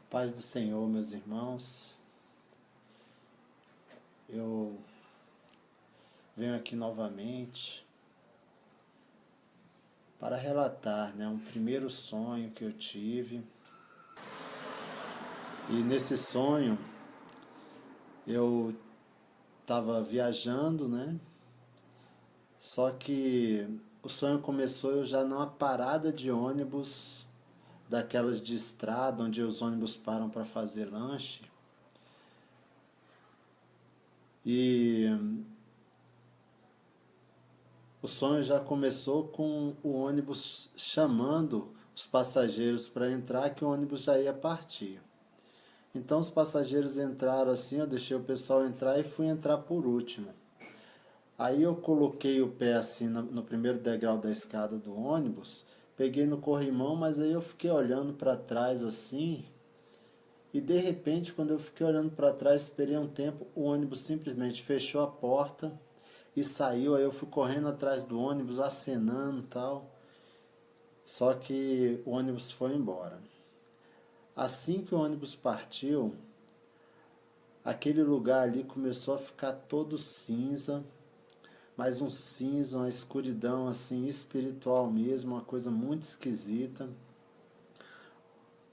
Paz do Senhor, meus irmãos. Eu venho aqui novamente para relatar, um primeiro sonho que eu tive. E nesse sonho eu estava viajando, Só que o sonho começou eu já numa parada de ônibus, daquelas de estrada, onde os ônibus param para fazer lanche. E o sonho já começou com o ônibus chamando os passageiros para entrar, que o ônibus já ia partir. Então os passageiros entraram assim, eu deixei o pessoal entrar e fui entrar por último. Aí eu coloquei o pé assim no primeiro degrau da escada do ônibus, peguei no corrimão, mas aí eu fiquei olhando para trás assim, e de repente, quando eu fiquei olhando para trás, esperei um tempo, o ônibus simplesmente fechou a porta e saiu. Aí eu fui correndo atrás do ônibus, acenando e tal. Só que o ônibus foi embora. Assim que o ônibus partiu, aquele lugar ali começou a ficar todo cinza, mas um cinza, uma escuridão assim espiritual mesmo, uma coisa muito esquisita.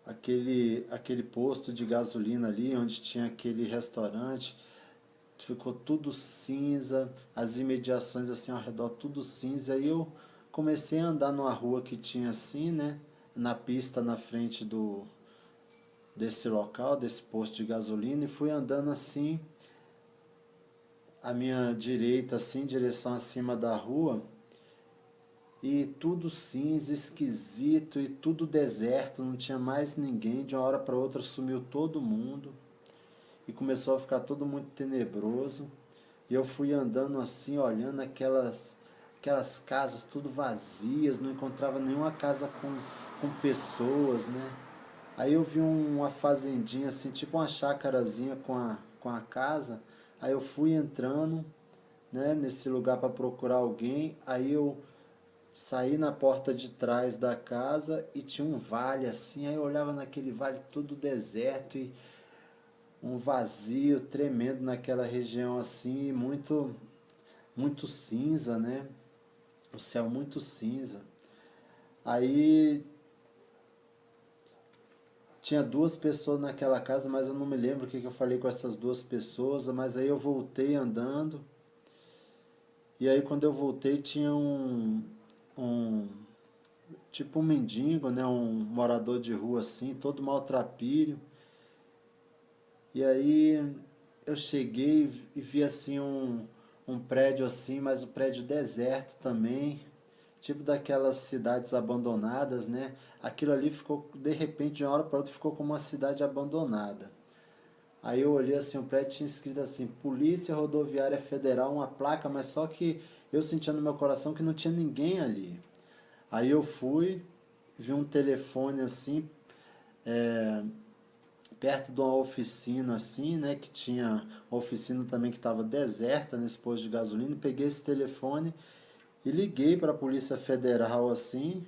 Aquele posto de gasolina ali, onde tinha aquele restaurante, ficou tudo cinza, as imediações assim ao redor tudo cinza. Aí eu comecei a andar numa rua que tinha assim, na pista na frente desse local, desse posto de gasolina, e fui andando assim, à minha direita, assim, em direção acima da rua, e tudo cinza, esquisito, e tudo deserto, não tinha mais ninguém. De uma hora para outra sumiu todo mundo, e começou a ficar tudo muito tenebroso. E eu fui andando assim, olhando aquelas casas tudo vazias, não encontrava nenhuma casa com pessoas, né? Aí eu vi uma fazendinha assim, tipo uma chácarazinha com a casa. Aí eu fui entrando, nesse lugar para procurar alguém. Aí eu saí na porta de trás da casa e tinha um vale assim. Aí eu olhava naquele vale todo deserto e um vazio tremendo naquela região assim, muito muito cinza, né? O céu muito cinza. Aí tinha duas pessoas naquela casa, mas eu não me lembro o que eu falei com essas duas pessoas. Mas aí eu voltei andando. E aí quando eu voltei tinha um tipo um mendigo, um morador de rua assim, todo maltrapilho. E aí eu cheguei e vi assim um prédio assim, mas o prédio deserto também, tipo daquelas cidades abandonadas, né? Aquilo ali ficou, de repente, de uma hora para outra, ficou como uma cidade abandonada. Aí eu olhei assim, o prédio tinha escrito assim, Polícia Rodoviária Federal, uma placa, mas só que eu sentia no meu coração que não tinha ninguém ali. Aí eu fui, vi um telefone assim, perto de uma oficina assim, que tinha uma oficina também que estava deserta nesse posto de gasolina. Peguei esse telefone e liguei para a Polícia Federal assim,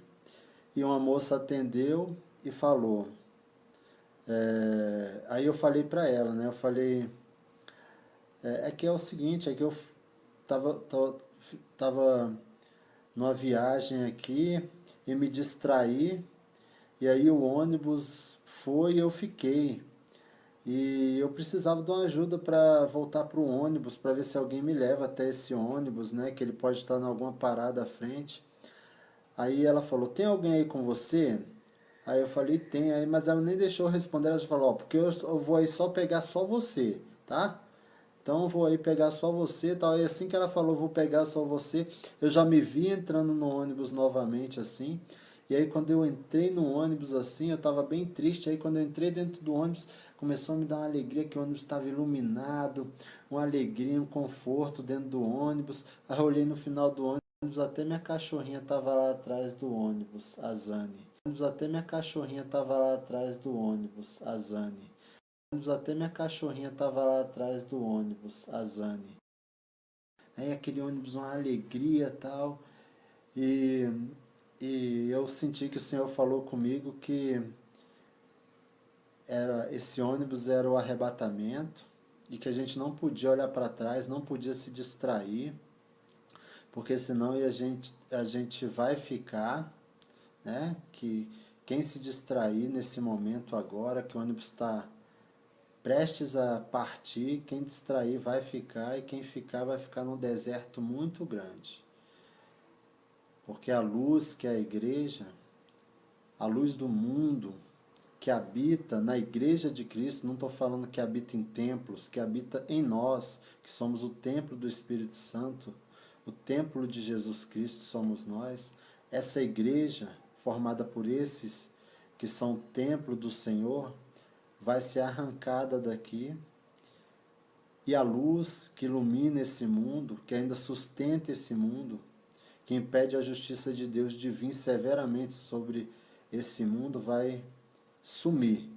e uma moça atendeu e falou. Aí eu falei para ela, eu falei, é que é o seguinte, é que eu tava numa viagem aqui e me distraí, e aí o ônibus foi e eu fiquei. E eu precisava de uma ajuda para voltar para o ônibus, para ver se alguém me leva até esse ônibus, que ele pode estar em alguma parada à frente. Aí ela falou, tem alguém aí com você? Aí eu falei, tem. Aí, mas ela nem deixou eu responder, ela já falou, ó, porque eu vou aí só pegar só você, tá? Então eu vou aí pegar só você e tal. E assim que ela falou, vou pegar só você, eu já me vi entrando no ônibus novamente, assim. E aí quando eu entrei no ônibus assim, eu estava bem triste. Aí quando eu entrei dentro do ônibus, começou a me dar uma alegria, que o ônibus estava iluminado, uma alegria, um conforto dentro do ônibus. Aí eu olhei no final do ônibus, até minha cachorrinha estava lá atrás do ônibus, a Zane. Até minha cachorrinha estava lá atrás do ônibus, a Zane. Até minha cachorrinha estava lá atrás do ônibus, a Zane. Aí aquele ônibus, uma alegria e tal. E, e eu senti que o Senhor falou comigo que esse ônibus era o arrebatamento e que a gente não podia olhar para trás, não podia se distrair, porque senão a gente vai ficar, né? Que quem se distrair nesse momento agora, que o ônibus está prestes a partir, quem distrair vai ficar e quem ficar vai ficar num deserto muito grande. Porque a luz que é a igreja, a luz do mundo, que habita na igreja de Cristo, não estou falando que habita em templos, que habita em nós, que somos o templo do Espírito Santo, o templo de Jesus Cristo somos nós. Essa igreja, formada por esses que são o templo do Senhor, vai ser arrancada daqui, e a luz que ilumina esse mundo, que ainda sustenta esse mundo, que impede a justiça de Deus de vir severamente sobre esse mundo, vai sumir.